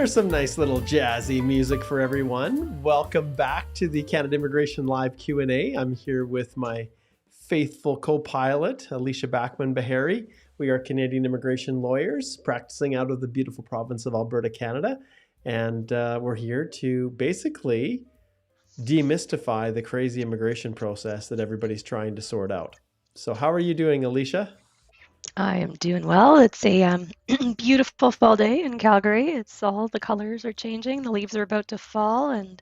There's some nice little jazzy music for everyone. Welcome back to the Canada Immigration Live Q&A. I'm here with my faithful co-pilot, Alicia Backman-Bahari. We are Canadian immigration lawyers practicing out of the beautiful province of Alberta, Canada. And we're here to basically demystify the crazy immigration process that everybody's trying to sort out. So how are you doing, Alicia? I am doing well. It's a beautiful fall day in Calgary. It's all the colors are changing, the leaves are about to fall, and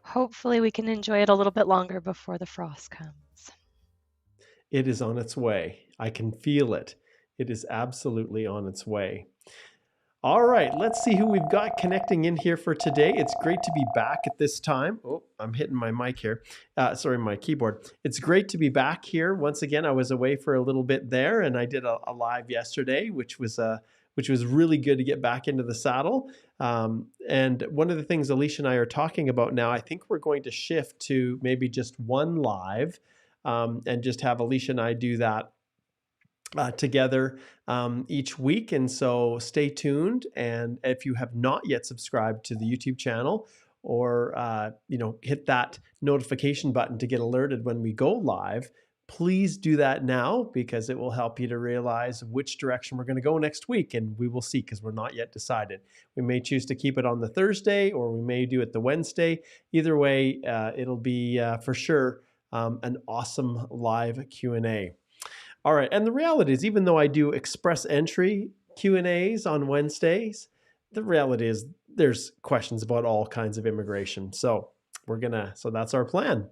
hopefully we can enjoy it a little bit longer before the frost comes. It is on its way. I can feel it. It is absolutely on its way. All right, let's see who we've got connecting in here for today. It's great to be back at this time. Oh, I'm hitting my mic here. Sorry, my keyboard. It's great to be back here. Once again, I was away for a little bit there, and I did a live yesterday, which was really good to get back into the saddle. And one of the things Alicia and I are talking about now, I think we're going to shift to maybe just one live, and just have Alicia and I do that together each week. And so stay tuned. And if you have not yet subscribed to the YouTube channel, or hit that notification button to get alerted when we go live, please do that now, because it will help you to realize which direction we're going to go next week. And we will see, because we're not yet decided. We may choose to keep it on the Thursday, or we may do it the Wednesday. Either way, it'll be for sure an awesome live Q&A. All right, and the reality is, even though I do express entry Q&As on Wednesdays, the reality is there's questions about all kinds of immigration. So that's our plan.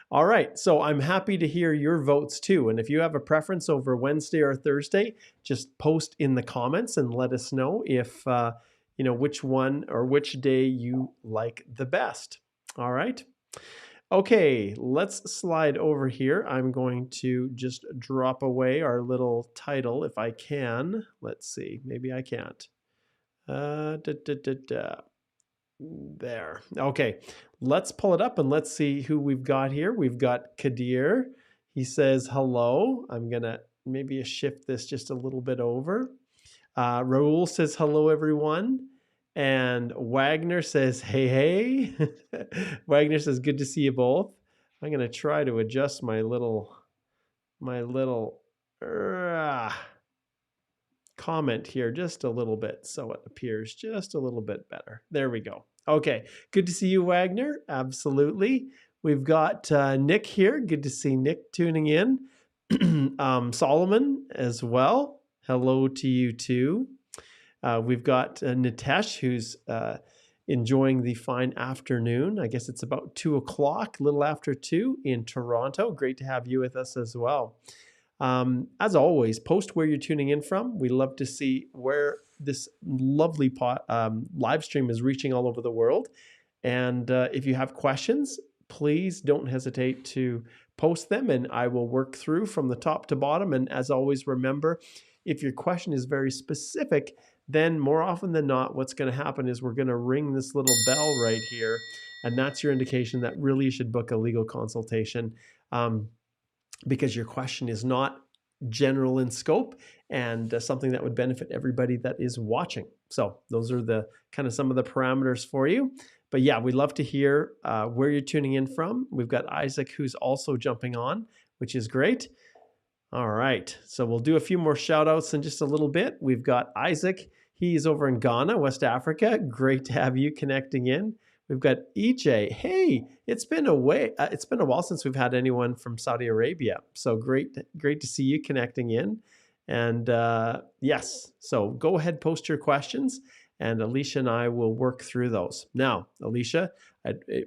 All right, so I'm happy to hear your votes too. And if you have a preference over Wednesday or Thursday, just post in the comments and let us know if which one or which day you like the best. All right. Okay, let's slide over here. I'm going to just drop away our little title if I can. Let's see, maybe I can't. There. Okay, let's pull it up and let's see who we've got here. We've got Kadir. He says hello. I'm gonna maybe shift this just a little bit over. Raul says hello, everyone. And Wagner says, hey, hey. Wagner says, good to see you both. I'm going to try to adjust my little comment here just a little bit so it appears just a little bit better. There we go. Okay, good to see you, Wagner. Absolutely. We've got Nick here. Good to see Nick tuning in. Solomon as well. Hello to you too. We've got Nitesh, who's enjoying the fine afternoon. I guess it's about 2 o'clock, a little after 2 in Toronto. Great to have you with us as well. As always, post where you're tuning in from. We love to see where this lovely live stream is reaching all over the world. And if you have questions, please don't hesitate to post them, and I will work through from the top to bottom. And as always, remember, if your question is very specific, then more often than not, what's going to happen is we're going to ring this little bell right here, and that's your indication that really you should book a legal consultation, because your question is not general in scope and something that would benefit everybody that is watching. So those are the kind of some of the parameters for you. But yeah, we'd love to hear where you're tuning in from. We've got Isaac, who's also jumping on, which is great. All right, so we'll do a few more shout outs in just a little bit. We've got Isaac. He's over in Ghana, West Africa. Great to have you connecting in. We've got EJ. Hey, it's been a while since we've had anyone from Saudi Arabia. So great to see you connecting in. And yes, so go ahead, post your questions, and Alicia and I will work through those. Now, Alicia,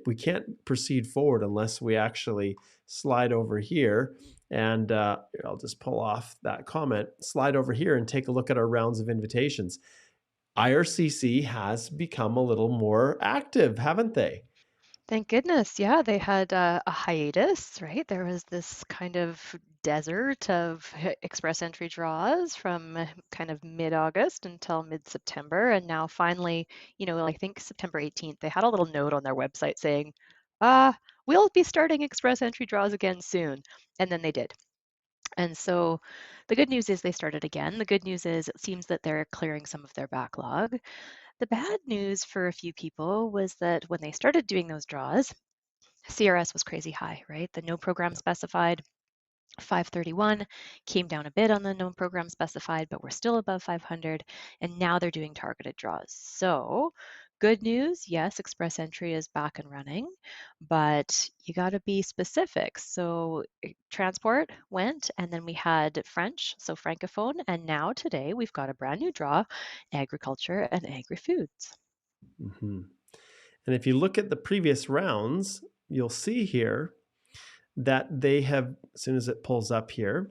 we can't proceed forward unless we actually slide over here. And I'll just pull off that comment, slide over here and take a look at our rounds of invitations. IRCC has become a little more active, haven't they? Thank goodness. Yeah, they had a hiatus, right? There was this kind of desert of express entry draws from kind of mid-August until mid-September. And now finally, I think September 18th, they had a little note on their website saying, we'll be starting express entry draws again soon. And then they did. And so the good news is they started again. The good news is it seems that they're clearing some of their backlog. The bad news for a few people was that when they started doing those draws, CRS was crazy high, right? The no program specified 531 came down a bit on the no program specified, but we're still above 500. And now they're doing targeted draws. So, good news, yes, Express Entry is back and running, but you got to be specific. So, transport went, and then we had French, so Francophone. And now today we've got a brand new draw, agriculture and agri foods. Mm-hmm. And if you look at the previous rounds, you'll see here that they have, as soon as it pulls up here,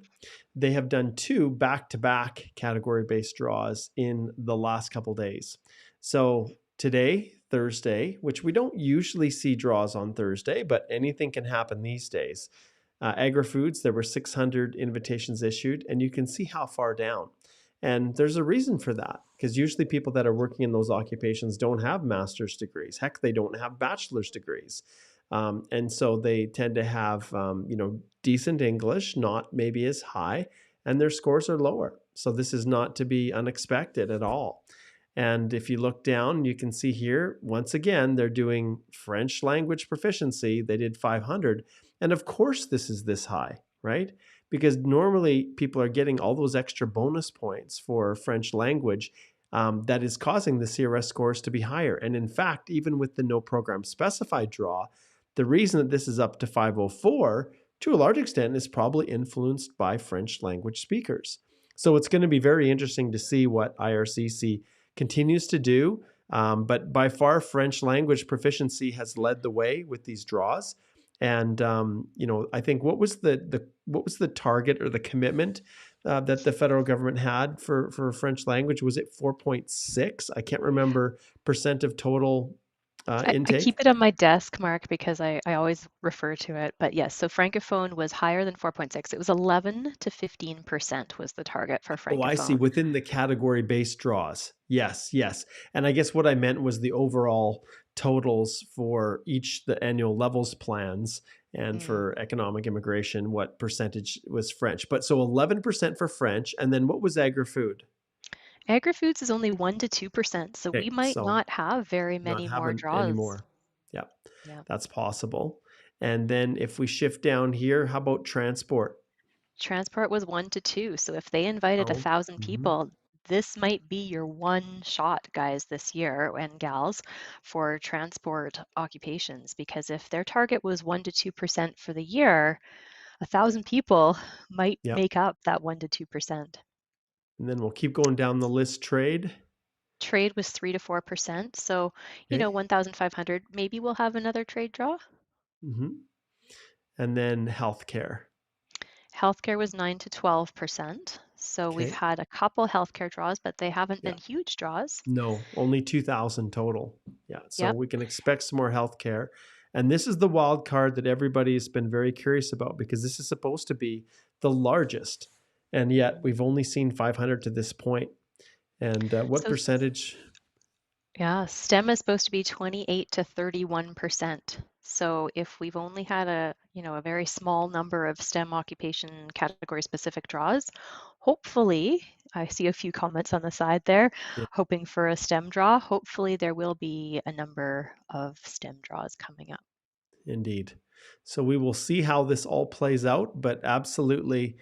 they have done 2 back-to-back category-based draws in the last couple days. So today, Thursday, which we don't usually see draws on Thursday, but anything can happen these days. Agri-foods, there were 600 invitations issued, and you can see how far down. And there's a reason for that, because usually people that are working in those occupations don't have master's degrees. Heck, they don't have bachelor's degrees. And so they tend to have, decent English, not maybe as high, and their scores are lower. So this is not to be unexpected at all. And if you look down, you can see here, once again, they're doing French language proficiency. They did 500. And of course, this is this high, right? Because normally people are getting all those extra bonus points for French language. That is causing the CRS scores to be higher. And in fact, even with the no program specified draw, the reason that this is up to 504 to a large extent is probably influenced by French language speakers. So it's going to be very interesting to see what IRCC continues to do. But by far, French language proficiency has led the way with these draws. And I think what was the target or the commitment that the federal government had for French language? Was it 4.6? I can't remember percent of total I intake. keep it on my desk, Mark, because I always refer to it. But yes, so Francophone was higher than 4.6. It was 11 to 15% was the target for Oh, I see. Francophone. Within the category-based draws. Yes, yes. And I guess what I meant was the overall totals for the annual levels plans and Mm. for economic immigration, what percentage was French. But so 11% for French. And then what was agri-food? Agri-foods is only 1 to 2%, so we Okay, might so not have very not many more having any draws. more. Yeah, Yeah. that's possible. And then if we shift down here, how about transport? Transport was 1 to 2. So if they invited Oh, 1,000 mhm. people, this might be your one shot, guys, this year and gals for transport occupations. Because if their target was 1 to 2% for the year, 1,000 people might Yeah. make up that 1 to 2%. And then we'll keep going down the list. Trade. Trade was 3 to 4%. So, Okay. 1,500, maybe we'll have another trade draw. Hmm. And then healthcare. Healthcare was 9 to 12%. So we've Okay. had a couple healthcare draws, but they haven't Yeah. been huge draws. No, only 2,000 total. Yeah. So Yep. we can expect some more healthcare. And this is the wild card that everybody has been very curious about, because this is supposed to be the largest. And yet we've only seen 500 to this point. And what So percentage? yeah, STEM is supposed to be 28 to 31%. So if we've only had a very small number of STEM occupation category specific draws, hopefully, I see a few comments on the side there, Yeah, hoping for a STEM draw. Hopefully there will be a number of STEM draws coming up. indeed. So we will see how this all plays out, but absolutely,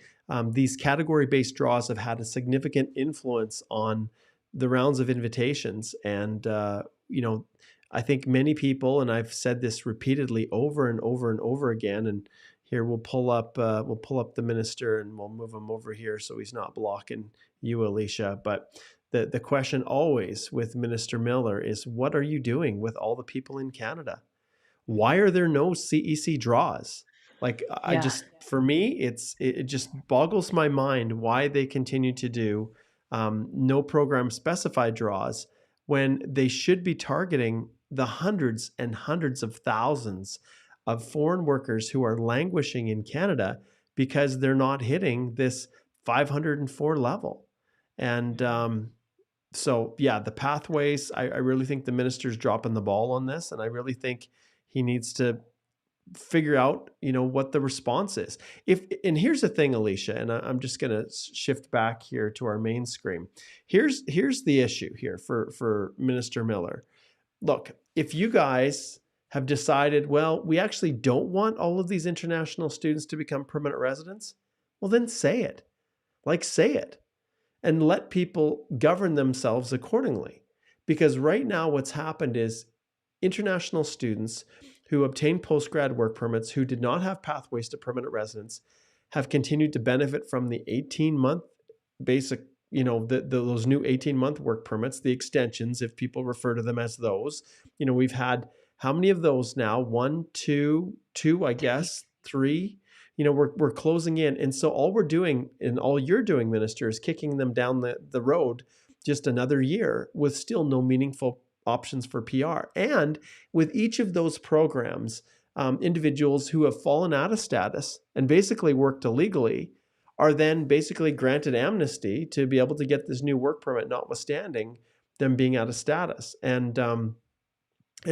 these category-based draws have had a significant influence on the rounds of invitations. And I think many people, and I've said this repeatedly over and over and over again. And here we'll pull up the minister and we'll move him over here so he's not blocking you, Alicia. But the question always with Minister Miller is, what are you doing with all the people in Canada? Why are there no CEC draws? Like, I Yeah. just, for me, it just boggles my mind why they continue to do no program specified draws when they should be targeting the hundreds and hundreds of thousands of foreign workers who are languishing in Canada because they're not hitting this 504 level. And so, yeah, the pathways, I really think the minister's dropping the ball on this. And I really think he needs to figure out, what the response is. And here's the thing, Alicia, and I'm just going to shift back here to our main screen. Here's the issue here for Minister Miller. Look, if you guys have decided, well, we actually don't want all of these international students to become permanent residents, well, then say it. Say it, and let people govern themselves accordingly. Because right now, what's happened is international students who obtained postgrad work permits who did not have pathways to permanent residence have continued to benefit from the 18-month basic, those new 18-month work permits, the extensions, if people refer to them as those. We've had how many of those now? One, two, I guess, three. We're closing in. And so all we're doing, and all you're doing, Minister, is kicking them down the road just another year with still no meaningful options for PR. And with each of those programs, individuals who have fallen out of status and basically worked illegally are then basically granted amnesty to be able to get this new work permit, notwithstanding them being out of status. And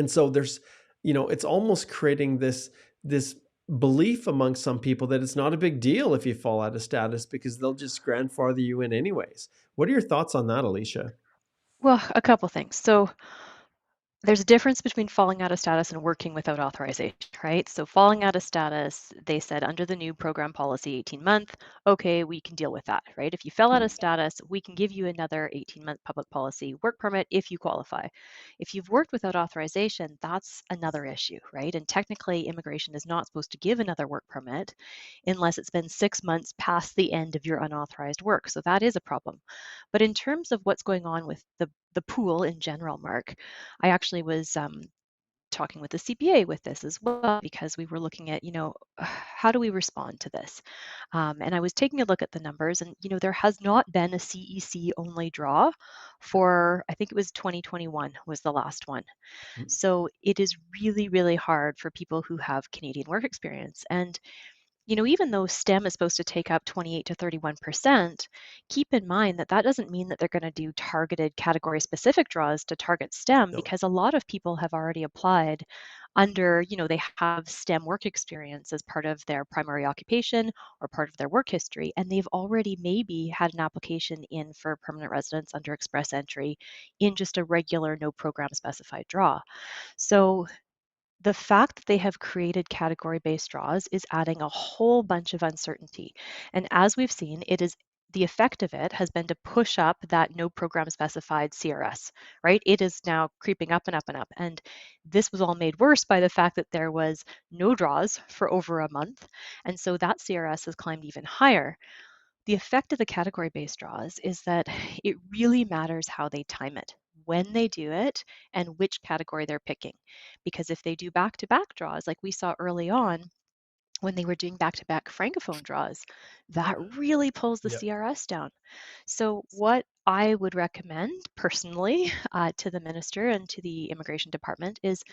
so there's, it's almost creating this belief among some people that it's not a big deal if you fall out of status because they'll just grandfather you in anyways. What are your thoughts on that, Alicia? Well, a couple things. So there's a difference between falling out of status and working without authorization, right? So falling out of status, they said under the new program policy, 18-month, okay, we can deal with that, right? If you fell out of status, we can give you another 18-month public policy work permit if you qualify. If you've worked without authorization, that's another issue, right? And technically, immigration is not supposed to give another work permit unless it's been 6 months past the end of your unauthorized work. So that is a problem. But in terms of what's going on with the pool in general, Mark, I actually was talking with the CPA with this as well because we were looking at, how do we respond to this? And I was taking a look at the numbers, and there has not been a CEC only draw for, I think it was 2021 was the last one. So it is really, really hard for people who have Canadian work experience. And even though STEM is supposed to take up 28 to 31%, keep in mind that that doesn't mean that they're going to do targeted category specific draws to target STEM, No. because a lot of people have already applied under, they have STEM work experience as part of their primary occupation or part of their work history, and they've already maybe had an application in for permanent residence under express entry in just a regular no program specified draw. So the fact that they have created category-based draws is adding a whole bunch of uncertainty. And as we've seen, the effect of it has been to push up that no program specified CRS, right? It is now creeping up and up and up. And this was all made worse by the fact that there was no draws for over a month. And so that CRS has climbed even higher. The effect of the category-based draws is that it really matters how they time it, when they do it, and which category they're picking. Because if they do back-to-back draws, like we saw early on, when they were doing back-to-back francophone draws, that really pulls the Yep. CRS down. So what I would recommend personally to the minister and to the immigration department is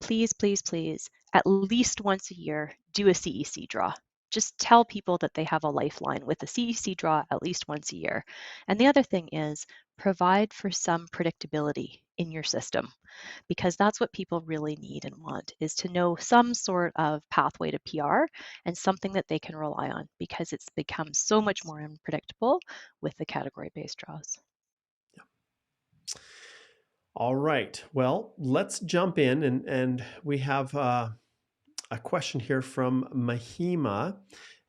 please, please, please, at least once a year, do a CEC draw. Just tell people that they have a lifeline with a CEC draw at least once a year. And the other thing is provide for some predictability in your system, because that's what people really need and want, is to know some sort of pathway to PR and something that they can rely on, because it's become so much more unpredictable with the category-based draws. All right. Well, let's jump in, and we have a question here from Mahima.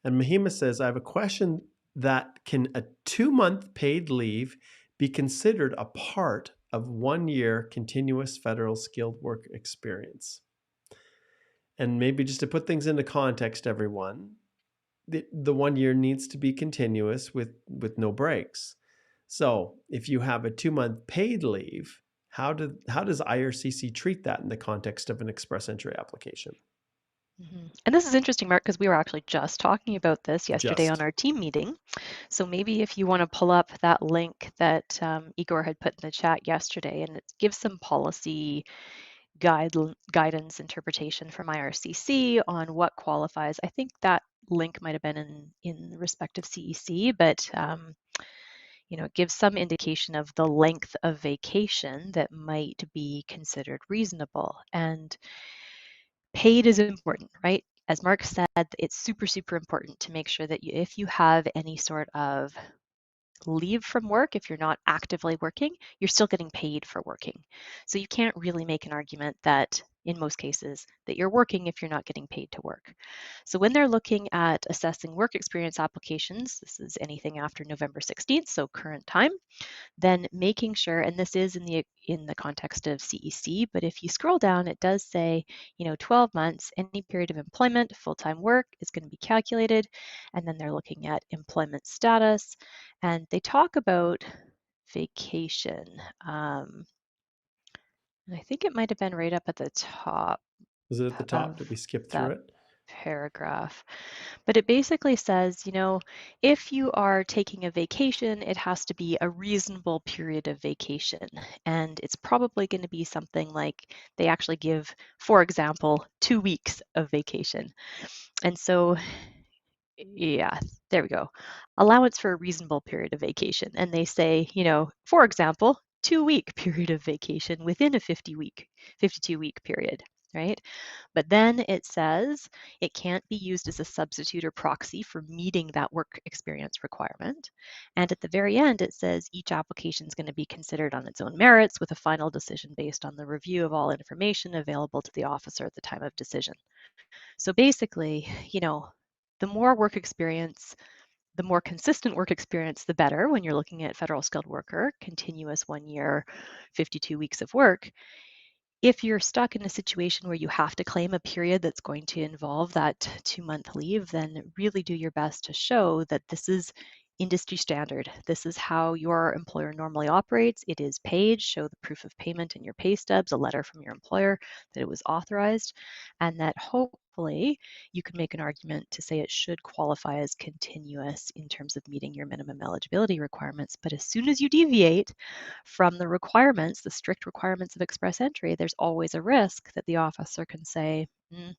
And Mahima says, I have a question: that can a 2-month paid leave be considered a part of 1 year continuous federal skilled work experience? And maybe just to put things into context, everyone, the 1 year needs to be continuous with no breaks. So if you have a 2-month paid leave, how does IRCC treat that in the context of an express entry application? And this is interesting, Mark, because we were actually just talking about this yesterday on Just our team meeting. So maybe if you want to pull up that link that Igor had put in the chat yesterday, and it gives some policy guidance interpretation from IRCC on what qualifies. I think that link might have been in respect of CEC, but it gives some indication of the length of vacation that might be considered reasonable. And paid is important, right? As Mark said, it's super, super important to make sure that if you have any sort of leave from work, if you're not actively working, you're still getting paid for working. So you can't really make an argument that in most cases that you're working if you're not getting paid to work. So when they're looking at assessing work experience applications, this is anything after November 16th, so current time, then making sure, and this is in the context of CEC, but if you scroll down, it does say, 12 months, any period of employment, full-time work is going to be calculated, and then they're looking at employment status, and they talk about vacation. And I think it might have been right up at the top Was it at the top? of Did we skip through that it? paragraph. But it basically says, if you are taking a vacation, it has to be a reasonable period of vacation. And it's probably going to be something like they actually give, for example, 2 weeks of vacation. And so, yeah, there we go. Allowance for a reasonable period of vacation. And they say, for example, 2 week period of vacation within a 52 week period, right? But then it says it can't be used as a substitute or proxy for meeting that work experience requirement. And at the very end, it says each application is going to be considered on its own merits with a final decision based on the review of all information available to the officer at the time of decision. So basically, the more work experience, the more consistent work experience, the better when you're looking at federal skilled worker, continuous 1 year, 52 weeks of work. If you're stuck in a situation where you have to claim a period that's going to involve that 2 month leave, then really do your best to show that this is industry standard. This is how your employer normally operates. It is paid. Show the proof of payment in your pay stubs, a letter from your employer that it was authorized, and that hopefully you can make an argument to say it should qualify as continuous in terms of meeting your minimum eligibility requirements. But as soon as you deviate from the requirements, the strict requirements of express entry, there's always a risk that the officer can say, I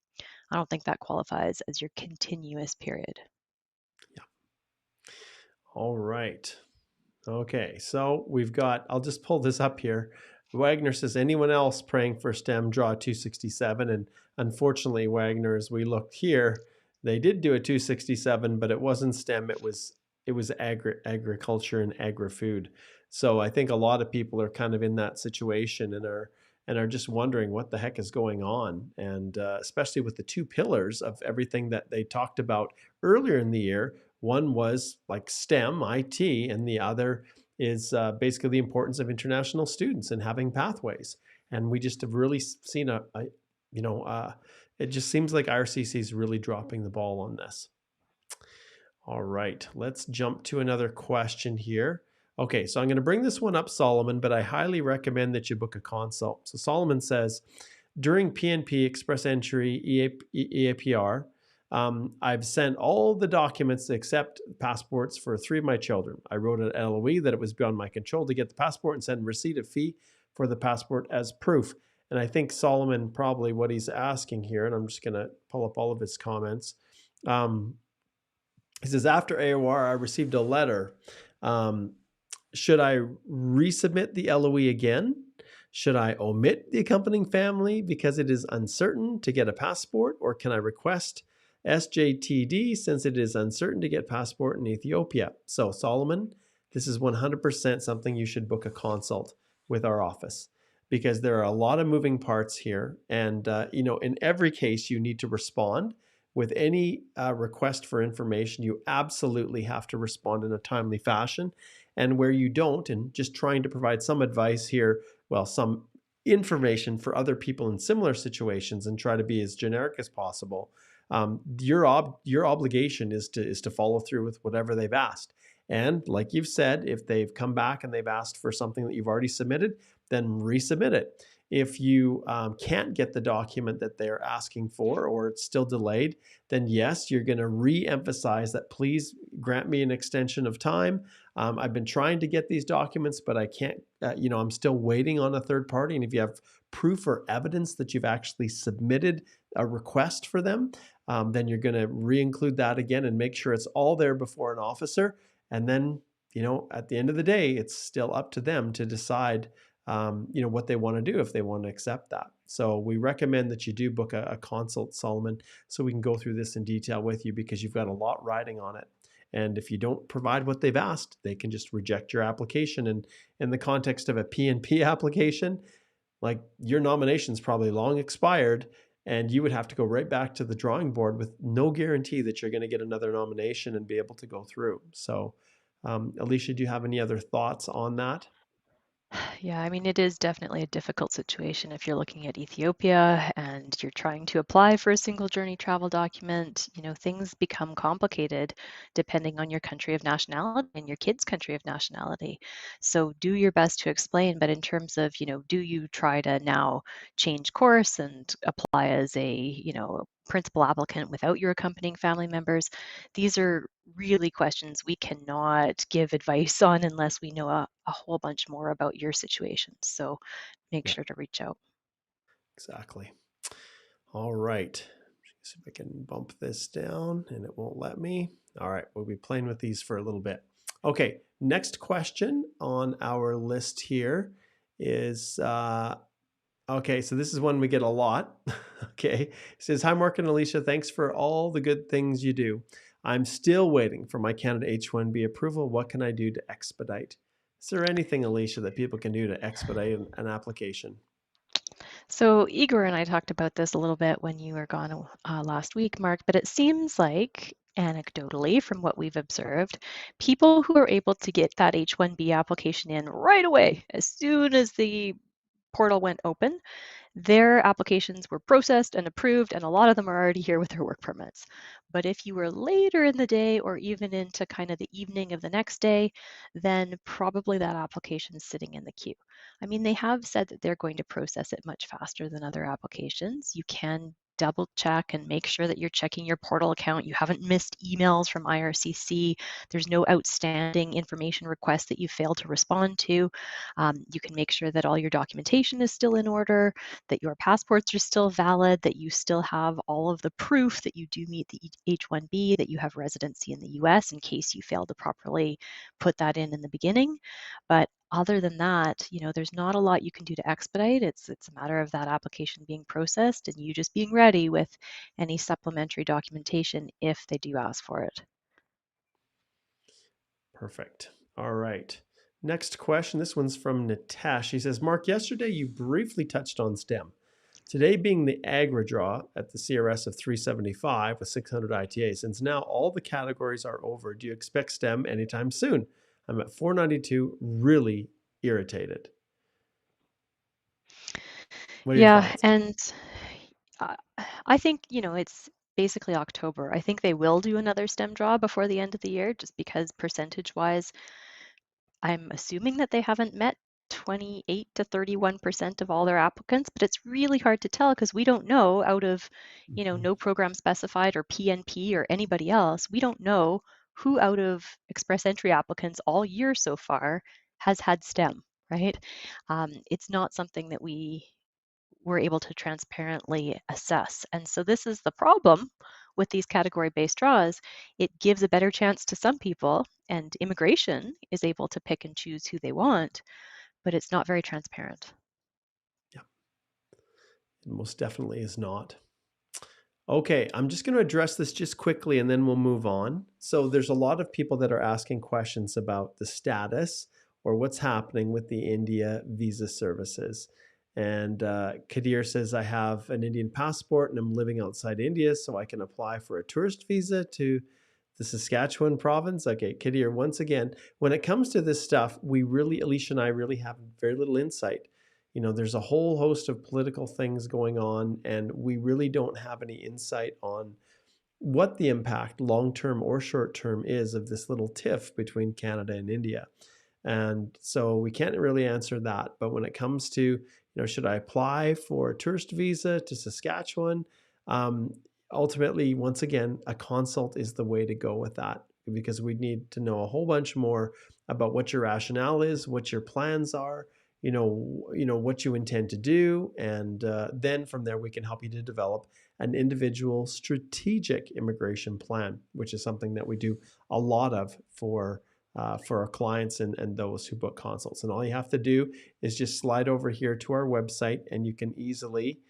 don't think that qualifies as your continuous period. Yeah. All right. Okay, so we've got, I'll just pull this up here. Wagner says, anyone else praying for STEM draw 267? And unfortunately, Wagner, as we looked here, they did do a 267, but it wasn't STEM. It was agriculture and agri-food. So I think a lot of people are kind of in that situation and are just wondering what the heck is going on. And especially with the two pillars of everything that they talked about earlier in the year. One was like STEM, IT, and the other is basically the importance of international students and having pathways. And we just have really seen it just seems like IRCC is really dropping the ball on this. All right, let's jump to another question here. Okay, so I'm going to bring this one up, Solomon, but I highly recommend that you book a consult. So Solomon says, during PNP, Express Entry, EAPR, I've sent all the documents except passports for 3 of my children. I wrote an LOE that it was beyond my control to get the passport and send receipt of fee for the passport as proof. And I think Solomon probably what he's asking here, and I'm just going to pull up all of his comments. He says, after AOR, I received a letter. Should I resubmit the LOE again? Should I omit the accompanying family because it is uncertain to get a passport, or can I request SJTD since it is uncertain to get passport in Ethiopia? So Solomon, this is 100% something you should book a consult with our office because there are a lot of moving parts here. And, in every case, you need to respond. With any request for information, you absolutely have to respond in a timely fashion. And where you don't, and just trying to provide some advice here, well, some information for other people in similar situations and try to be as generic as possible. Your obligation is to follow through with whatever they've asked. And like you've said, if they've come back and they've asked for something that you've already submitted, then resubmit it. If you can't get the document that they're asking for or it's still delayed, then yes, you're going to re-emphasize that please grant me an extension of time. I've been trying to get these documents, but I can't, I'm still waiting on a third party. And if you have proof or evidence that you've actually submitted a request for them, then you're going to re-include that again and make sure it's all there before an officer. And then, at the end of the day, it's still up to them to decide what they want to do if they want to accept that. So we recommend that you do book a consult, Solomon, so we can go through this in detail with you, because you've got a lot riding on it. And if you don't provide what they've asked, they can just reject your application. And in the context of a PNP application, like, your nomination's probably long expired, and you would have to go right back to the drawing board with no guarantee that you're going to get another nomination and be able to go through. So, Alicia, do you have any other thoughts on that? Yeah, I mean, it is definitely a difficult situation if you're looking at Ethiopia and you're trying to apply for a single journey travel document. Things become complicated depending on your country of nationality and your kid's country of nationality. So do your best to explain, but in terms of, do you try to now change course and apply as a principal applicant without your accompanying family members? These are really questions we cannot give advice on unless we know a whole bunch more about your situation. So make Yeah, sure to reach out. exactly. All right. See if I can bump this down, and it won't let me. All right, we'll be playing with these for a little bit. Okay, next question on our list here is okay, so this is one we get a lot. Okay, it says, "Hi, Mark and Alicia. Thanks for all the good things you do. I'm still waiting for my Canada H-1B approval. What can I do to expedite?" Is there anything, Alicia, that people can do to expedite an application? So Igor and I talked about this a little bit when you were gone last week, Mark, but it seems like anecdotally from what we've observed, people who are able to get that H-1B application in right away, as soon as the portal went open, their applications were processed and approved, and a lot of them are already here with their work permits. But if you were later in the day or even into kind of the evening of the next day, then probably that application is sitting in the queue. I mean, they have said that they're going to process it much faster than other applications. You can double check and make sure that you're checking your portal account. You haven't missed emails from IRCC. There's no outstanding information requests that you failed to respond to. You can make sure that all your documentation is still in order, that your passports are still valid, that you still have all of the proof that you do meet the H-1B, that you have residency in the US in case you failed to properly put that in the beginning. But other than that, there's not a lot you can do to expedite. It's a matter of that application being processed and you just being ready with any supplementary documentation if they do ask for it. Perfect. All right. Next question. This one's from Nitesh. He says, "Mark, yesterday you briefly touched on STEM. Today being the Agra draw at the CRS of 375 with 600 ITA. Since now all the categories are over, do you expect STEM anytime soon? I'm at 492, really irritated." What are your Yeah, thoughts? and uh, I think, it's basically October. I think they will do another STEM draw before the end of the year, just because percentage-wise, I'm assuming that they haven't met 28 to 31% of all their applicants, but it's really hard to tell because we don't know out of, Mhm. no program specified or PNP or anybody else, we don't know who out of express entry applicants all year so far has had STEM, right? It's not something that we're able to transparently assess. And so this is the problem with these category-based draws. It gives a better chance to some people, and immigration is able to pick and choose who they want, but it's not very transparent. Yeah, it most definitely is not. Okay, I'm just going to address this just quickly and then we'll move on. So there's a lot of people that are asking questions about the status or what's happening with the India visa services. And Kadir says, "I have an Indian passport and I'm living outside India, so I can apply for a tourist visa to the Saskatchewan province." Okay, Kadir, once again, when it comes to this stuff, Alicia and I really have very little insight. There's a whole host of political things going on, and we really don't have any insight on what the impact, long term or short term, is of this little tiff between Canada and India. And so we can't really answer that. But when it comes to, should I apply for a tourist visa to Saskatchewan? Um, Ultimately, once again, a consult is the way to go with that, because we need to know a whole bunch more about what your rationale is, what your plans are, what you intend to do, and then from there we can help you to develop an individual strategic immigration plan, which is something that we do a lot of for for our clients and those who book consults. And all you have to do is just slide over here to our website, and you can easily,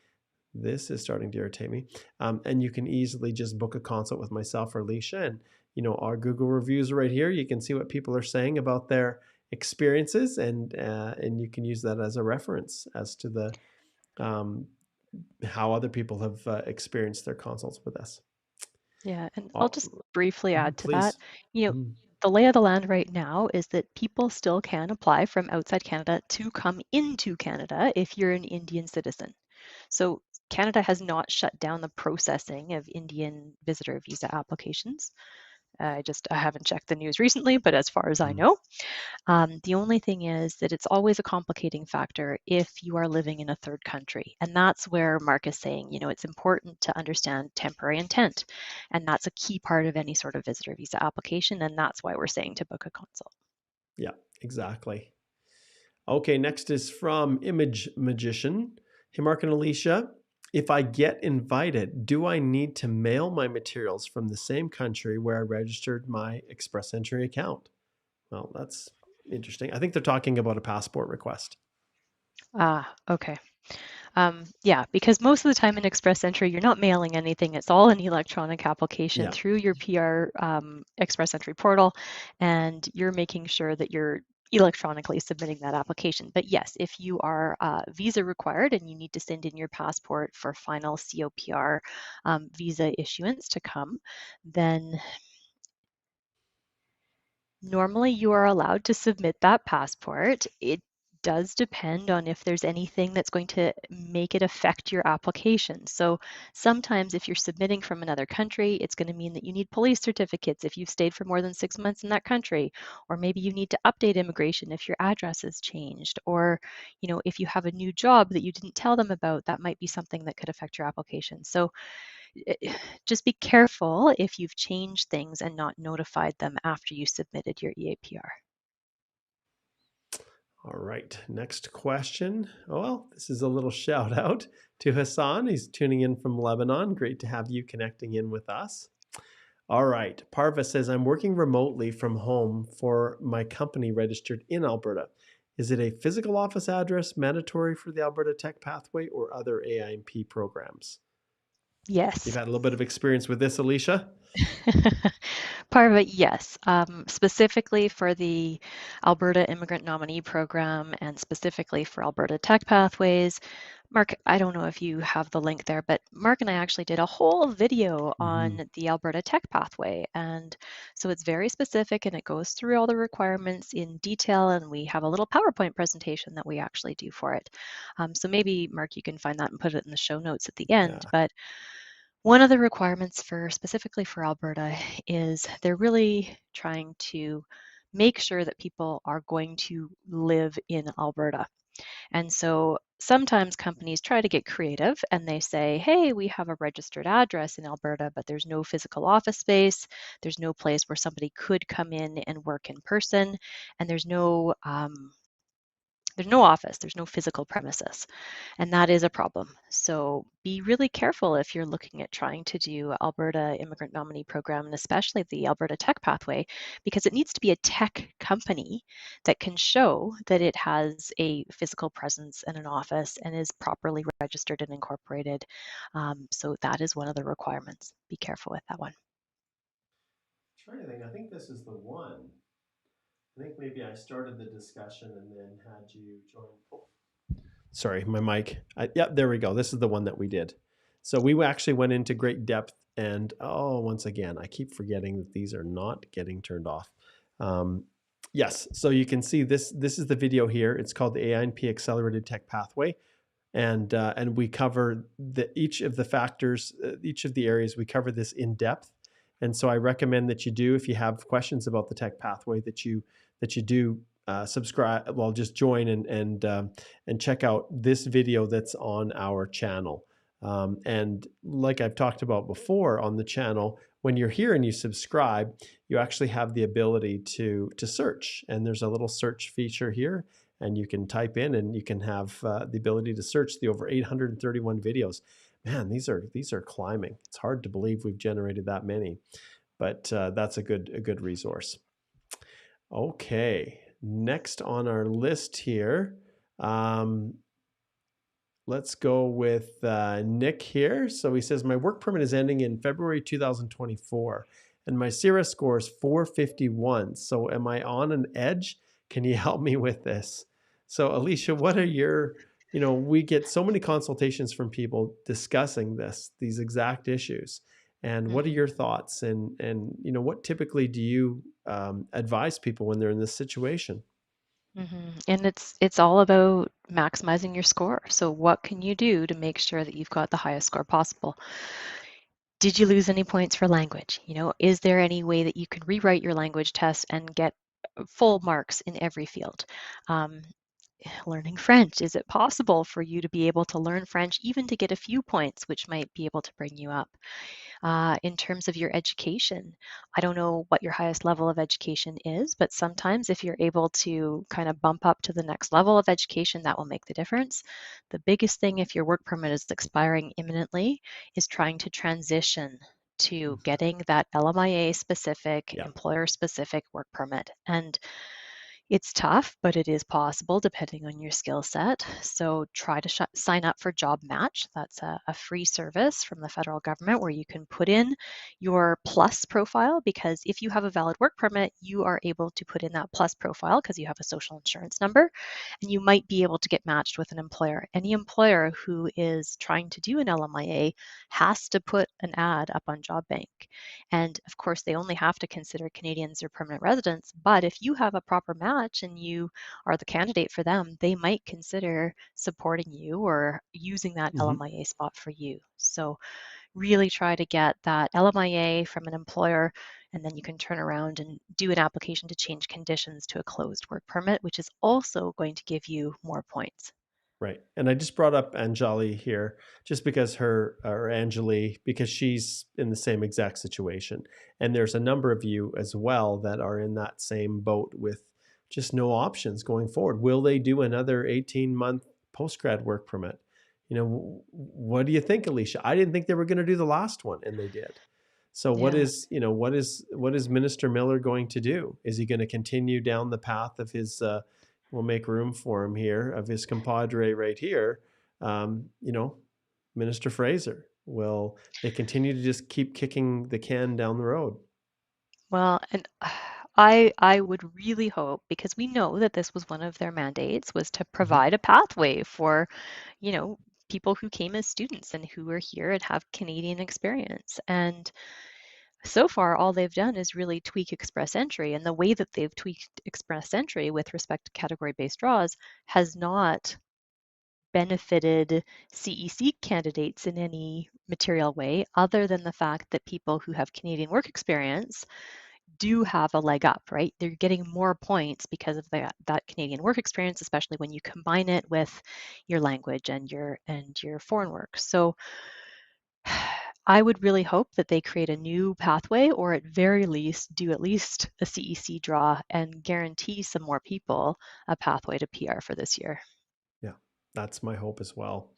this is starting to irritate me, and you can easily just book a consult with myself or Alicia. And our Google reviews are right here. You can see what people are saying about their experiences, and you can use that as a reference as to the how other people have experienced their consults with us. Yeah, and I'll Oh, just briefly add to that. please. You know, Mm, the lay of the land right now is that people still can apply from outside Canada to come into Canada if you're an Indian citizen. So Canada has not shut down the processing of Indian visitor visa applications. I haven't checked the news recently, but as far as I mm. know, the only thing is that it's always a complicating factor if you are living in a third country. And that's where Mark is saying, it's important to understand temporary intent. And that's a key part of any sort of visitor visa application. And that's why we're saying to book a consult. Yeah, exactly. Okay, next is from Image Magician. Hey, Mark and Alicia, if I get invited, do I need to mail my materials from the same country where I registered my Express Entry account? Well, that's interesting. I think they're talking about a passport request. Ah, okay. Yeah, because most of the time in Express Entry, you're not mailing anything. It's all an electronic application Yeah, through your PR Express Entry portal, and you're making sure that you're electronically submitting that application. But yes, if you are visa required and you need to send in your passport for final COPR visa issuance to come, then normally you are allowed to submit that passport. It does depend on if there's anything that's going to make it affect your application. So sometimes if you're submitting from another country, it's going to mean that you need police certificates if you've stayed for more than 6 months in that country, or maybe you need to update immigration if your address has changed, or if you have a new job that you didn't tell them about, that might be something that could affect your application. So just be careful if you've changed things and not notified them after you submitted your EAPR. all right. Next question. Oh, well, this is a little shout out to Hassan. He's tuning in from Lebanon. Great to have you connecting in with us. All right. Parva says, I'm working remotely from home for my company registered in Alberta. Is it a physical office address mandatory for the Alberta Tech Pathway or other AIMP programs? You've Yes. had a little bit of experience with this, Alicia? Part of it, yes. Specifically for the Alberta Immigrant Nominee Program and specifically for Alberta Tech Pathways. Mark, I don't know if you have the link there, but Mark and I actually did a whole video Mm-hmm. on the Alberta Tech Pathway. And so it's very specific and it goes through all the requirements in detail. And we have a little PowerPoint presentation that we actually do for it. So maybe, Mark, you can find that and put it in the show notes at the end. Yeah. But one of the requirements for specifically for Alberta is they're really trying to make sure that people are going to live in Alberta. And so sometimes companies try to get creative and they say, hey, we have a registered address in Alberta, but there's no physical office space. There's no place where somebody could come in and work in person. And there's no office, there's no physical premises, and that is a problem. So be really careful if you're looking at trying to do Alberta Immigrant Nominee Program, and especially the Alberta Tech Pathway, because it needs to be a tech company that can show that it has a physical presence and an office and is properly registered and incorporated. So that is one of the requirements. Be careful with that one. I'm trying to think. I think this is the one. I think maybe I started the discussion and then had you join. Oh, sorry, my mic. Yeah, there we go. This is the one that we did. So we actually went into great depth. And once again, I keep forgetting that these are not getting turned off. Um, yes, so you can see this. This is the video here. It's called the AINP Accelerated Tech Pathway, and we cover each of the factors, each of the areas. We cover this in depth, and so I recommend that you do, if you have questions about the tech pathway, that you do subscribe. Well, just join and check out this video that's on our channel. And like I've talked about before on the channel, when you're here and you subscribe, you actually have the ability to search, and there's a little search feature here, and you can type in and you can have the ability to search the over 831 videos. Man, these are climbing. It's hard to believe we've generated that many, but that's a good resource. Okay, next on our list here, um, let's go with Nick here. So he says, my work permit is ending in February 2024, and my CRS score is 451. So am I on an edge? Can you help me with this? So Alicia, what are your, we get so many consultations from people discussing these exact issues. And what are Mhm. your thoughts? What typically do you advise people when they're in this situation? And it's all about maximizing your score. So what can you do to make sure that you've got the highest score possible? Did you lose any points for language? Is there any way that you can rewrite your language test and get full marks in every field? Um, Learning French, is it possible for you to be able to learn French even to get a few points, which might be able to bring you up? In terms of your education, I don't know what your highest level of education is, but sometimes if you're able to kind of bump up to the next level of education, that will make the difference. The biggest thing if your work permit is expiring imminently is trying to transition to Mhm. getting that LMIA specific, Yeah. employer specific work permit. And it's tough, but it is possible depending on your skill set. So try to sign up for Job Match. That's a free service from the federal government where you can put in your plus profile, because if you have a valid work permit, you are able to put in that plus profile because you have a social insurance number, and you might be able to get matched with an employer. Any employer who is trying to do an LMIA has to put an ad up on Job Bank. And of course, they only have to consider Canadians or permanent residents. But if you have a proper match and you are the candidate for them, they might consider supporting you or using that Mhm. LMIA spot for you. So really try to get that LMIA from an employer, and then you can turn around and do an application to change conditions to a closed work permit, which is also going to give you more points. Right. And I just brought up Anjali here just because or Anjali, because she's in the same exact situation. And there's a number of you as well that are in that same boat with just no options going forward. Will they do another 18-month post-grad work permit? What do you think, Alicia? I didn't think they were going to do the last one, and they did. So Yeah. what is Minister Miller going to do? Is he going to continue down the path of his we'll make room for him here, of his compadre right here, um, you know, Minister Fraser? Will they continue to just keep kicking the can down the road? Well, and I would really hope, because we know that this was one of their mandates, was to Mhm. provide a pathway for, you know, people who came as students and who are here and have Canadian experience. And so far, all they've done is really tweak Express Entry. And the way that they've tweaked Express Entry with respect to category-based draws has not benefited CEC candidates in any material way, other than the fact that people who have Canadian work experience do have a leg up, right? They're getting more points because of that Canadian work experience, especially when you combine it with your language and your foreign work. So I would really hope that they create a new pathway, or at very least do at least a CEC draw and guarantee some more people a pathway to PR for this year. Yeah, that's my hope as well.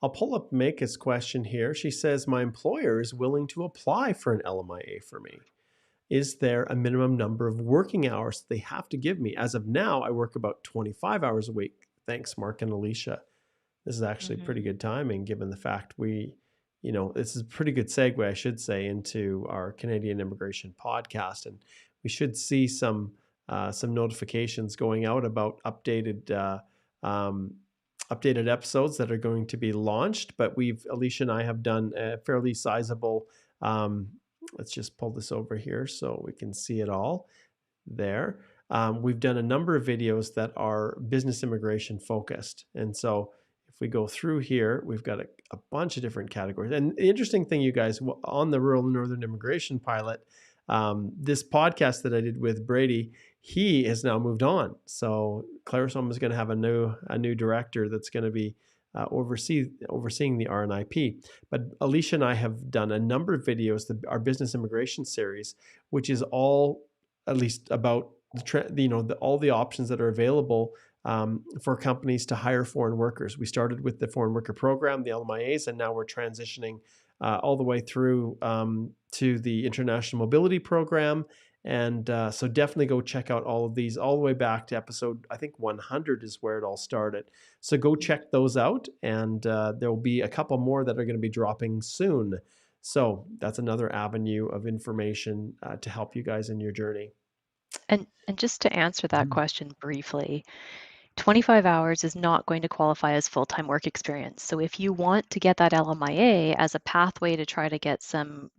I'll pull up Maka's question here. She says, my employer is willing to apply for an LMIA for me. Is there a minimum number of working hours they have to give me? As of now, I work about 25 hours a week. Thanks, Mark and Alicia. This is actually pretty Mhm. good timing given the fact this is a pretty good segue, I should say, into our Canadian immigration podcast. And we should see some notifications going out about um, updated episodes that are going to be launched. But Alicia and I have done a fairly sizable, let's just pull this over here so we can see it all there. We've done a number of videos that are business immigration focused. And so if we go through here, we've got a bunch of different categories. And the interesting thing, you guys, on the Rural Northern Immigration Pilot, this podcast that I did with Brady, he has now moved on. So Clarisome is going to have a new director that's going to be overseeing the RNIP. But Alicia and I have done a number of videos, our business immigration series, which is all at least about all the options that are available for companies to hire foreign workers. We started with the foreign worker program, the LMIAs, and now we're transitioning all the way through to the international mobility program And so definitely go check out all of these all the way back to episode, I think 100 is where it all started. So go check those out. And there will be a couple more that are going to be dropping soon. So that's another avenue of information to help you guys in your journey. And just to answer that Mhm. question briefly, 25 hours is not going to qualify as full-time work experience. So if you want to get that LMIA as a pathway to try to get some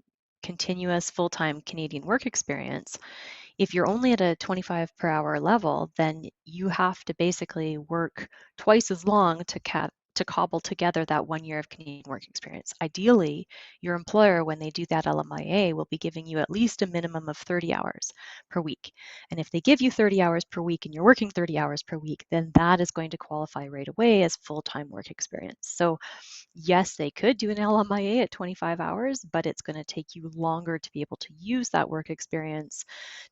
continuous full-time Canadian work experience, if you're only at a 25 per hour level, then you have to basically work twice as long to cobble together that 1 year of Canadian work experience. Ideally, your employer, when they do that LMIA, will be giving you at least a minimum of 30 hours per week. And if they give you 30 hours per week and you're working 30 hours per week, then that is going to qualify right away as full-time work experience. So yes, they could do an LMIA at 25 hours, but it's going to take you longer to be able to use that work experience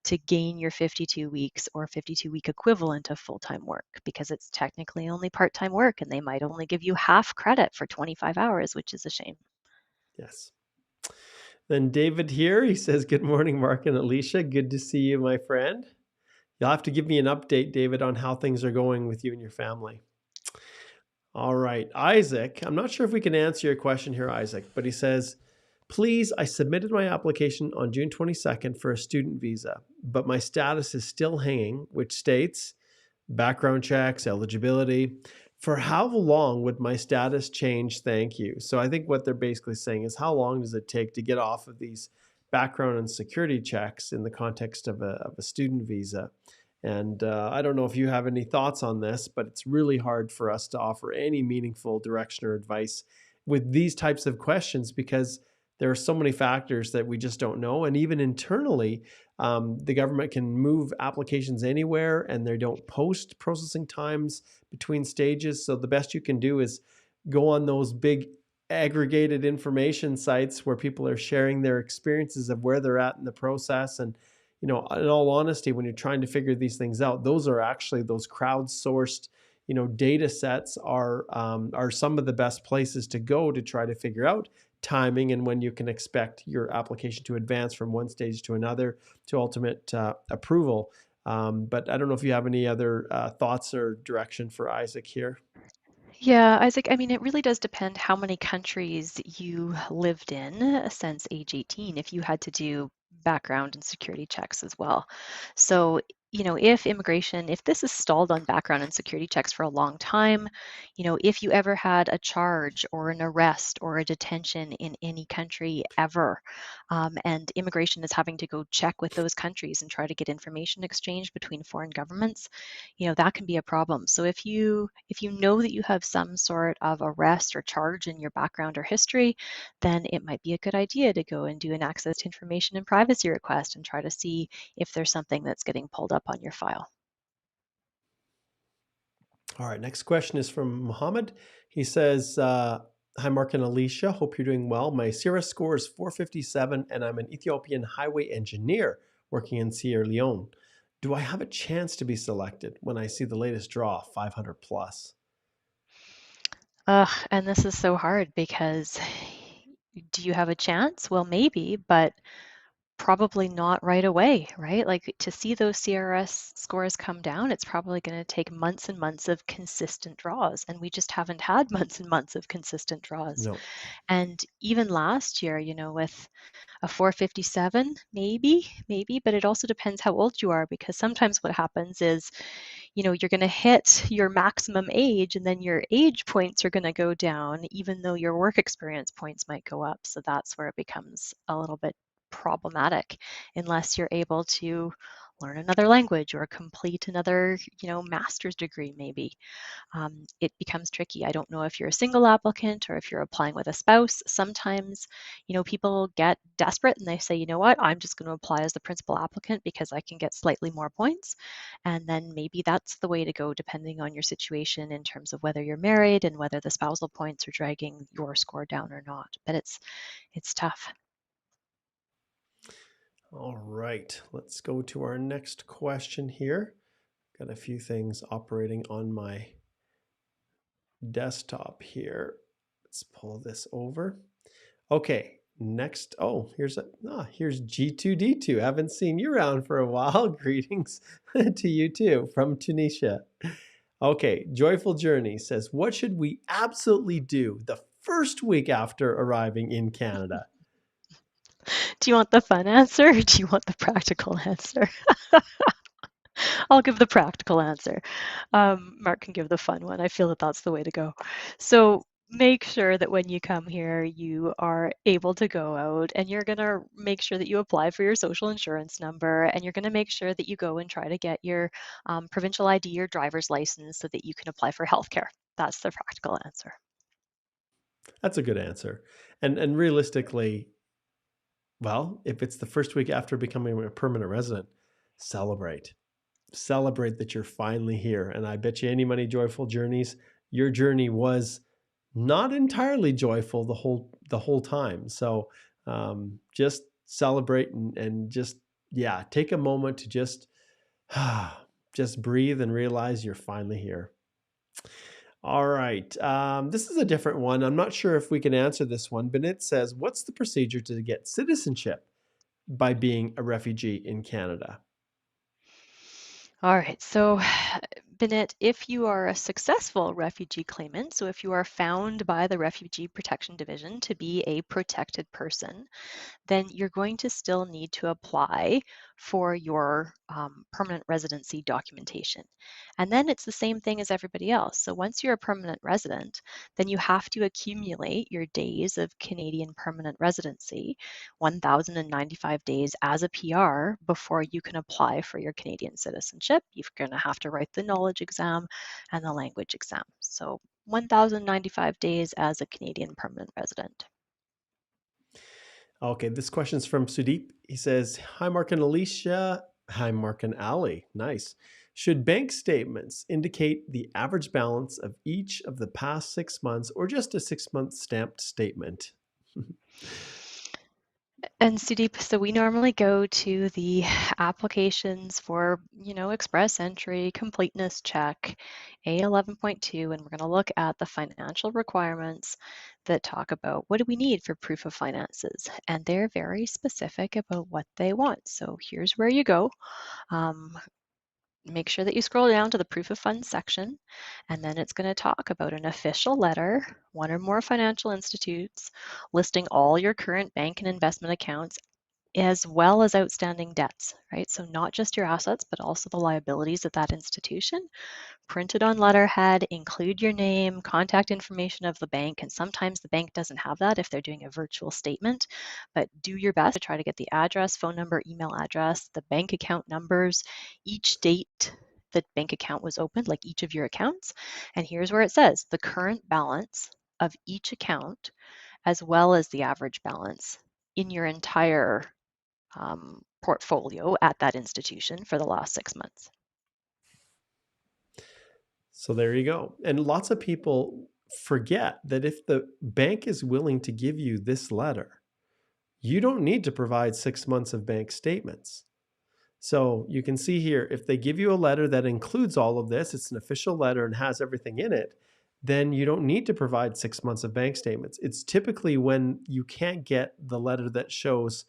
to gain your 52 weeks or 52-week equivalent of full-time work, because it's technically only part-time work and they might only give you half credit for 25 hours, which is a shame. Yes. Then David here, he says, "Good morning, Mark and Alicia. Good to see you, my friend. You'll have to give me an update, David, on how things are going with you and your family." All right, Isaac, I'm not sure if we can answer your question here, Isaac, but he says, "Please, I submitted my application on June 22nd for a student visa, but my status is still hanging, which states background checks, eligibility. For how long would my status change? Thank you." So I think what they're basically saying is, how long does it take to get off of these background and security checks in the context of a student visa? And I don't know if you have any thoughts on this, but it's really hard for us to offer any meaningful direction or advice with these types of questions because there are so many factors that we just don't know. And even internally, the government can move applications anywhere and they don't post processing times between stages. So the best you can do is go on those big aggregated information sites where people are sharing their experiences of where they're at in the process. And in all honesty, when you're trying to figure these things out, those are actually those crowdsourced, data sets are some of the best places to go to try to figure out timing and when you can expect your application to advance from one stage to another to ultimate approval. But I don't know if you have any other thoughts or direction for Isaac here. Yeah, Isaac, I mean, it really does depend how many countries you lived in since age 18, if you had to do background and security checks as well. So, if this is stalled on background and security checks for a long time, if you ever had a charge or an arrest or a detention in any country ever, and immigration is having to go check with those countries and try to get information exchange between foreign governments, that can be a problem. So if you know that you have some sort of arrest or charge in your background or history, then it might be a good idea to go and do an access to information and privacy request and try to see if there's something that's getting pulled up on your file. All right, next question is from Mohammed. He says, "Hi, Mark and Alicia. Hope you're doing well. My CRS score is 457, and I'm an Ethiopian highway engineer working in Sierra Leone. Do I have a chance to be selected when I see the latest draw, 500 plus?" Ugh, and this is so hard because do you have a chance? Well, maybe, but probably not right away, right? Like to see those CRS scores come down, it's probably going to take months and months of consistent draws. And we just haven't had months and months of consistent draws. No. And even last year, with a 457, maybe, but it also depends how old you are, because sometimes what happens is, you're going to hit your maximum age and then your age points are going to go down, even though your work experience points might go up. So that's where it becomes a little bit problematic unless you're able to learn another language or complete another, master's degree, maybe. It becomes tricky. I don't know if you're a single applicant or if you're applying with a spouse. Sometimes, people get desperate and they say, you know what, I'm just going to apply as the principal applicant because I can get slightly more points. And then maybe that's the way to go, depending on your situation in terms of whether you're married and whether the spousal points are dragging your score down or not. But it's tough. All right, let's go to our next question here. Got a few things operating on my desktop here. Let's pull this over. Okay, Next, here's G2D2. Haven't seen you around for a while. Greetings to you too from Tunisia. Okay, Joyful Journey says, what should we absolutely do the first week after arriving in Canada? Do you want the fun answer or do you want the practical answer? I'll give the practical answer. Mark can give the fun one. I feel that that's the way to go. So make sure that when you come here, you are able to go out and you're going to make sure that you apply for your social insurance number and you're going to make sure that you go and try to get your provincial ID or driver's license so that you can apply for healthcare. That's the practical answer. That's a good answer. And realistically, well, if it's the first week after becoming a permanent resident, celebrate. Celebrate that you're finally here. And I bet you any money, Joyful Journeys, your journey was not entirely joyful the whole time. So just celebrate and just take a moment to just breathe and realize you're finally here. All right. This is a different one. I'm not sure if we can answer this one, but it says, what's the procedure to get citizenship by being a refugee in Canada? All right, so Bennett, if you are a successful refugee claimant, so if you are found by the Refugee Protection Division to be a protected person, then you're going to still need to apply for your permanent residency documentation. And then it's the same thing as everybody else. So once you're a permanent resident, then you have to accumulate your days of Canadian permanent residency, 1,095 days as a PR before you can apply for your Canadian citizenship. You're going to have to write the knowledge exam and the language exam. So 1,095 days as a Canadian permanent resident. Okay, this question's from Sudeep. He says, hi, Mark and Alicia. Hi, Mark and Ali. Nice. Should bank statements indicate the average balance of each of the past 6 months or just a 6-month stamped statement? And Sudeep, so we normally go to the applications for, express entry, completeness check, A11.2, and we're going to look at the financial requirements that talk about what do we need for proof of finances. And they're very specific about what they want. So here's where you go. Make sure that you scroll down to the proof of funds section, and then it's going to talk about an official letter, one or more financial institutes, listing all your current bank and investment accounts, as well as outstanding debts, right? So not just your assets, but also the liabilities of that institution. Print it on letterhead, include your name, contact information of the bank, and sometimes the bank doesn't have that if they're doing a virtual statement, but do your best to try to get the address, phone number, email address, the bank account numbers, each date the bank account was opened, like each of your accounts. And here's where it says the current balance of each account, as well as the average balance in your entire portfolio at that institution for the last 6 months. So there you go. And lots of people forget that if the bank is willing to give you this letter, you don't need to provide 6 months of bank statements. So you can see here, if they give you a letter that includes all of this, it's an official letter and has everything in it, then you don't need to provide 6 months of bank statements. It's typically when you can't get the letter that shows,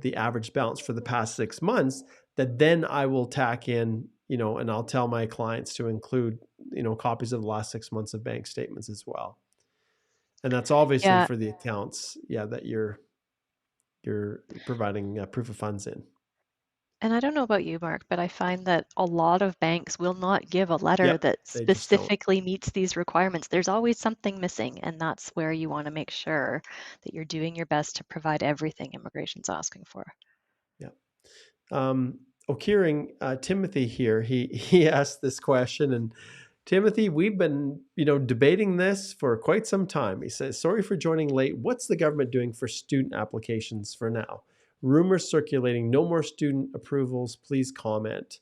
the average balance for the past 6 months, that then I will tack in, and I'll tell my clients to include, copies of the last 6 months of bank statements as well. And that's obviously Yeah, for the accounts, that you're providing proof of funds in. and I don't know about you, Mark, but I find that a lot of banks will not give a letter Yep, that they just don't. specifically meets these requirements. There's always something missing, and that's where you want to make sure that you're doing your best to provide everything immigration's asking for. Yeah. Okiring, Timothy here, he asked this question, and Timothy, we've been, debating this for quite some time. He says, sorry for joining late. What's the government doing for student applications for now? Rumors circulating, no more student approvals. Please comment.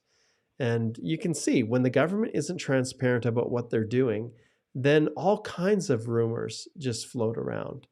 And you can see when the government isn't transparent about what they're doing, then all kinds of rumors just float around.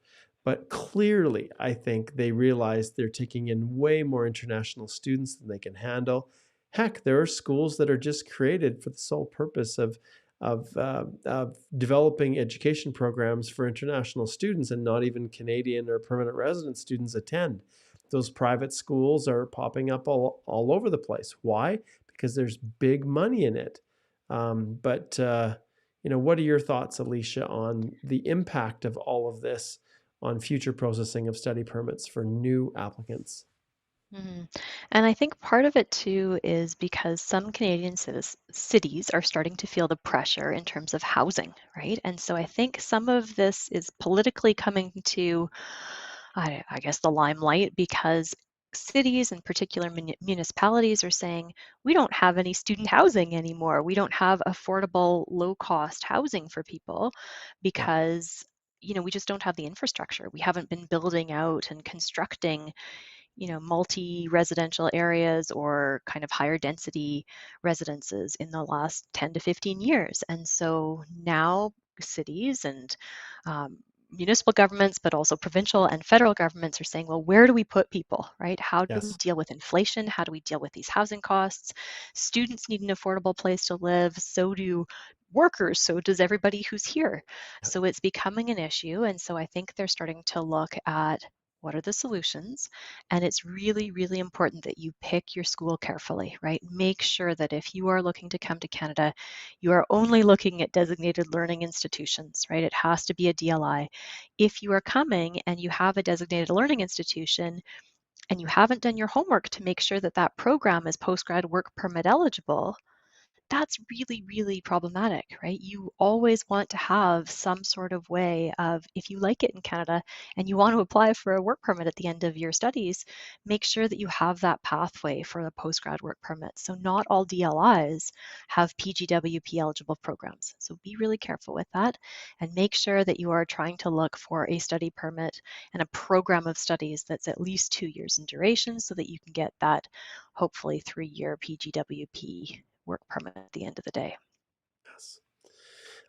But clearly, I think they realize they're taking in way more international students than they can handle. Heck, there are schools that are just created for the sole purpose of of developing education programs for international students, and not even Canadian or permanent resident students attend. Those private schools are popping up all over the place. Why? Because there's big money in it. But what are your thoughts, Alicia, on the impact of all of this on future processing of study permits for new applicants? Mhm. And I think part of it too is because some Canadian cities are starting to feel the pressure in terms of housing, right? And so I think some of this is politically coming to, I guess, the limelight because cities and particular municipalities are saying, we don't have any student housing anymore. We don't have affordable, low cost housing for people Yeah. because we just don't have the infrastructure. We haven't been building out and constructing multi-residential areas or kind of higher density residences in the last 10 to 15 years. And so now cities and municipal governments, but also provincial and federal governments are saying, well, where do we put people, right? How do we Yes. deal with inflation? How do we deal with these housing costs? Students need an affordable place to live. So do workers. So does everybody who's here. Yeah. So it's becoming an issue. And so I think they're starting to look at what are the solutions? And it's really, really important that you pick your school carefully, right? Make sure that if you are looking to come to Canada, you are only looking at designated learning institutions, right? It has to be a DLI. If you are coming and you have a designated learning institution and you haven't done your homework to make sure that that program is postgrad work permit eligible, that's really, really problematic, right? You always want to have some sort of way of, if you like it in Canada and you want to apply for a work permit at the end of your studies, make sure that you have that pathway for the postgrad work permit. So not all DLIs have PGWP eligible programs. So be really careful with that and make sure that you are trying to look for a study permit and a program of studies that's at least 2 years in duration so that you can get that hopefully 3-year PGWP work permit at the end of the day. Yes.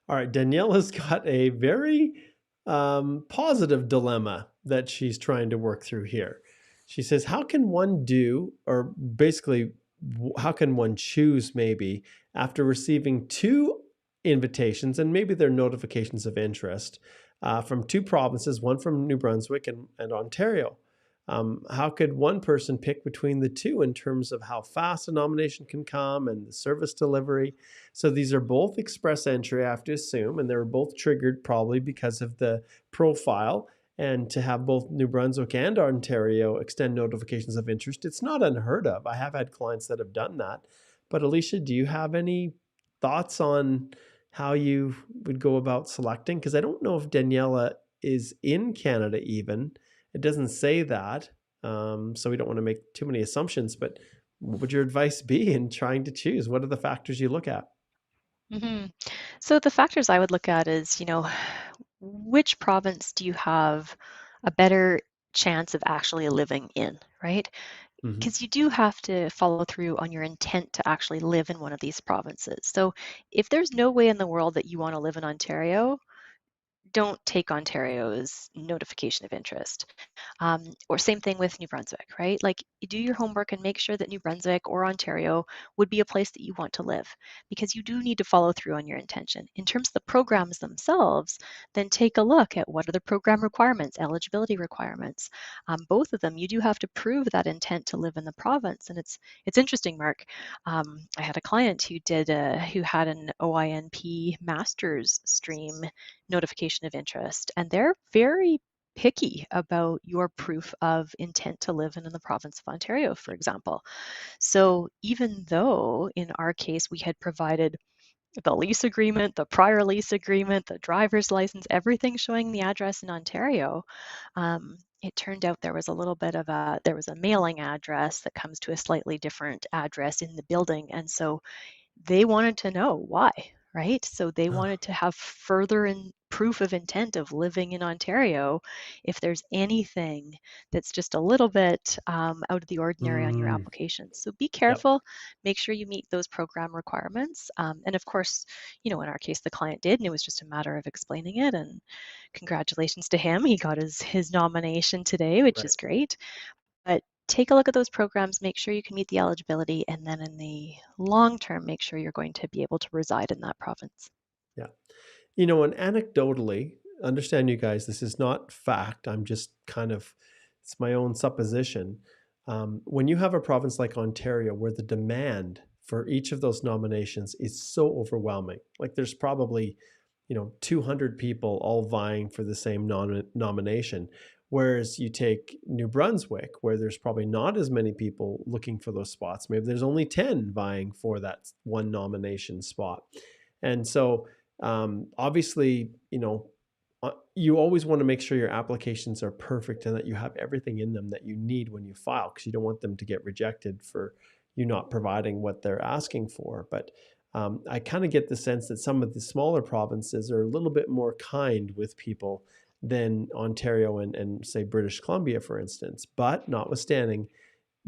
All right, Danielle has got a very positive dilemma that she's trying to work through here. She says, how can one do, or basically, how can one choose maybe after receiving two invitations, and maybe they're notifications of interest from two provinces, one from New Brunswick and Ontario? How could one person pick between the two in terms of how fast a nomination can come and the service delivery? So these are both express entry, I have to assume, and they were both triggered probably because of the profile. And to have both New Brunswick and Ontario extend notifications of interest, it's not unheard of. I have had clients that have done that. But Alicia, do you have any thoughts on how you would go about selecting? Because I don't know if Daniela is in Canada even. It doesn't say that. So we don't want to make too many assumptions, but what would your advice be in trying to choose? What are the factors you look at? hmm So the factors I would look at is, which province do you have a better chance of actually living in, right? Hmm. Because you do have to follow through on your intent to actually live in one of these provinces. So if there's no way in the world that you want to live in Ontario, don't take Ontario's notification of interest. Or same thing with New Brunswick, right? Like you do your homework and make sure that New Brunswick or Ontario would be a place that you want to live because you do need to follow through on your intention. In terms of the programs themselves, then take a look at what are the program requirements, eligibility requirements. Both of them, you do have to prove that intent to live in the province. And it's interesting, Mark. I had a client who had an OINP master's stream notification of interest, and they're very picky about your proof of intent to live in the province of Ontario, for example. So even though in our case we had provided the lease agreement, the prior lease agreement, the driver's license, everything showing the address in Ontario, it turned out there was a mailing address that comes to a slightly different address in the building, and so they wanted to know why, right? So they wanted to have further proof of intent of living in Ontario if there's anything that's just a little bit out of the ordinary on your Mm, application. So be yep, careful, make sure you meet those program requirements. And of course, in our case, the client did, and it was just a matter of explaining it. And congratulations to him. He got his nomination today, which right. is great. But take a look at those programs, make sure you can meet the eligibility, and then in the long term, make sure you're going to be able to reside in that province. Yeah. You know, and anecdotally, understand you guys, this is not fact. I'm just kind of, it's my own supposition. When you have a province like Ontario where the demand for each of those nominations is so overwhelming, like there's probably, 200 people all vying for the same nomination. Whereas you take New Brunswick, where there's probably not as many people looking for those spots. Maybe there's only 10 vying for that one nomination spot. And so, obviously, you always want to make sure your applications are perfect and that you have everything in them that you need when you file, because you don't want them to get rejected for you not providing what they're asking for. But I kind of get the sense that some of the smaller provinces are a little bit more kind with people than Ontario and say British Columbia, for instance. But notwithstanding,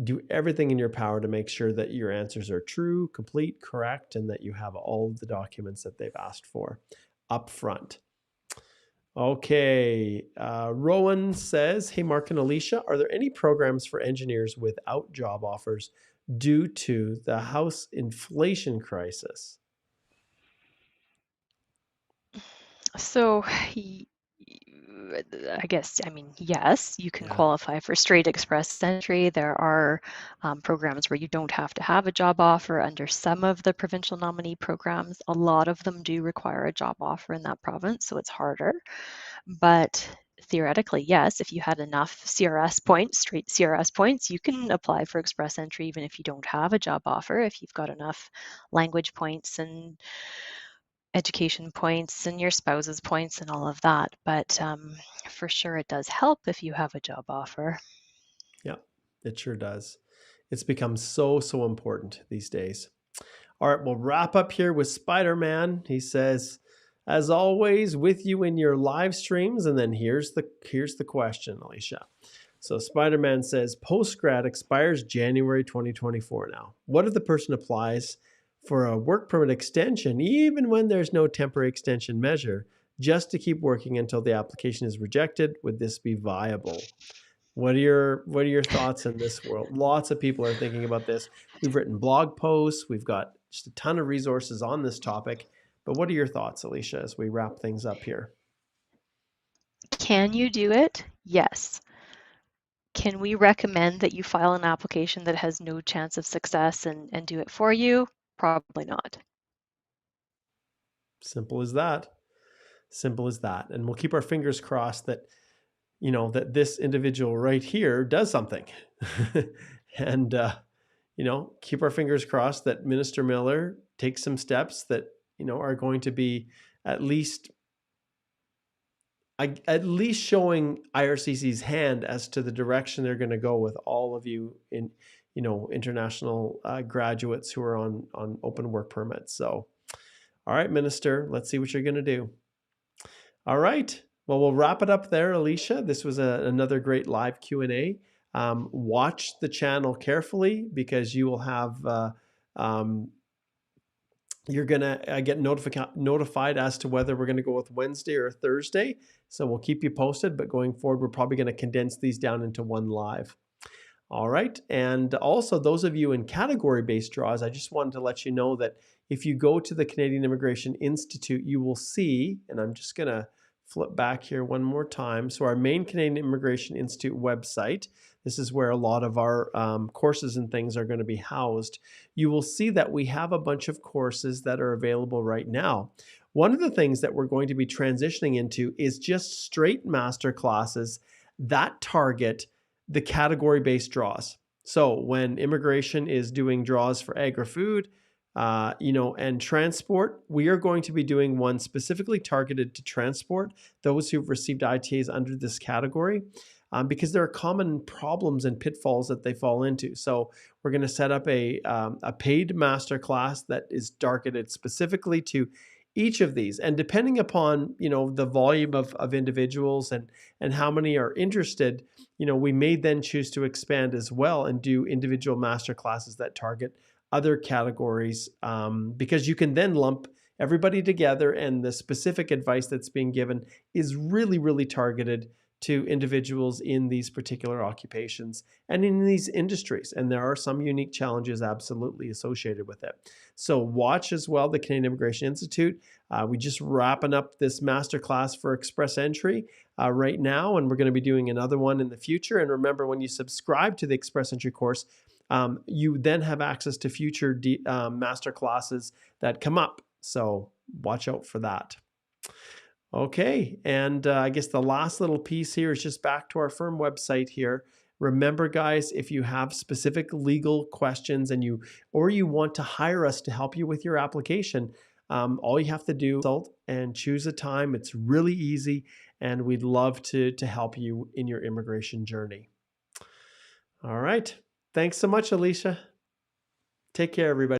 do everything in your power to make sure that your answers are true, complete, correct, and that you have all of the documents that they've asked for up front. Okay, Rowan says, hey, Mark and Alicia, are there any programs for engineers without job offers due to the house inflation crisis? So, I guess, yes, you can Yeah. qualify for straight express entry. There are programs where you don't have to have a job offer under some of the provincial nominee programs. A lot of them do require a job offer in that province, so it's harder. But theoretically, yes, if you had enough CRS points, straight CRS points, you can apply for express entry even if you don't have a job offer, if you've got enough language points and education points and your spouse's points and all of that. But for sure, it does help if you have a job offer. Yeah, it sure does. It's become so, so important these days. All right, we'll wrap up here with Spider-Man. He says, as always, with you in your live streams. And then here's the question, Alicia. So Spider-Man says, post-grad expires January 2024 now. What if the person applies for a work permit extension, even when there's no temporary extension measure, just to keep working until the application is rejected? Would this be viable? What are your thoughts in this world? Lots of people are thinking about this. We've written blog posts. We've got just a ton of resources on this topic. But what are your thoughts, Alicia, as we wrap things up here? Can you do it? Yes. Can we recommend that you file an application that has no chance of success and do it for you? Probably not. Simple as that. Simple as that. And we'll keep our fingers crossed that, that this individual right here does something. And, keep our fingers crossed that Minister Miller takes some steps that, are going to be at least showing IRCC's hand as to the direction they're going to go with all of you in, international graduates who are on open work permits. So, all right, Minister, let's see what you're going to do. All right. Well, we'll wrap it up there, Alicia. This was another great live Q&A. Watch the channel carefully because you will have you're going to get notified as to whether we're going to go with Wednesday or Thursday. So we'll keep you posted, but going forward, we're probably going to condense these down into one live. All right. And also those of you in category-based draws, I just wanted to let you know that if you go to the Canadian Immigration Institute, you will see, and I'm just going to flip back here one more time. So our main Canadian Immigration Institute website, this is where a lot of our courses and things are going to be housed. You will see that we have a bunch of courses that are available right now. One of the things that we're going to be transitioning into is just straight master classes that target the category-based draws. So when immigration is doing draws for agri-food, and transport, we are going to be doing one specifically targeted to transport, those who've received ITAs under this category, because there are common problems and pitfalls that they fall into. So we're going to set up a paid masterclass that is targeted specifically to each of these. And depending upon, the volume of individuals and how many are interested, we may then choose to expand as well and do individual master classes that target other categories, because you can then lump everybody together and the specific advice that's being given is really, really targeted to individuals in these particular occupations and in these industries. And there are some unique challenges absolutely associated with it. So watch as well the Canadian Immigration Institute. We just wrapping up this masterclass for Express Entry right now, and we're going to be doing another one in the future. And remember, when you subscribe to the Express Entry course, you then have access to future master classes that come up. So watch out for that. Okay, and I guess the last little piece here is just back to our firm website here. Remember, guys, if you have specific legal questions and you want to hire us to help you with your application, all you have to do is consult and choose a time. It's really easy, and we'd love to help you in your immigration journey. All right. Thanks so much, Alicia. Take care, everybody.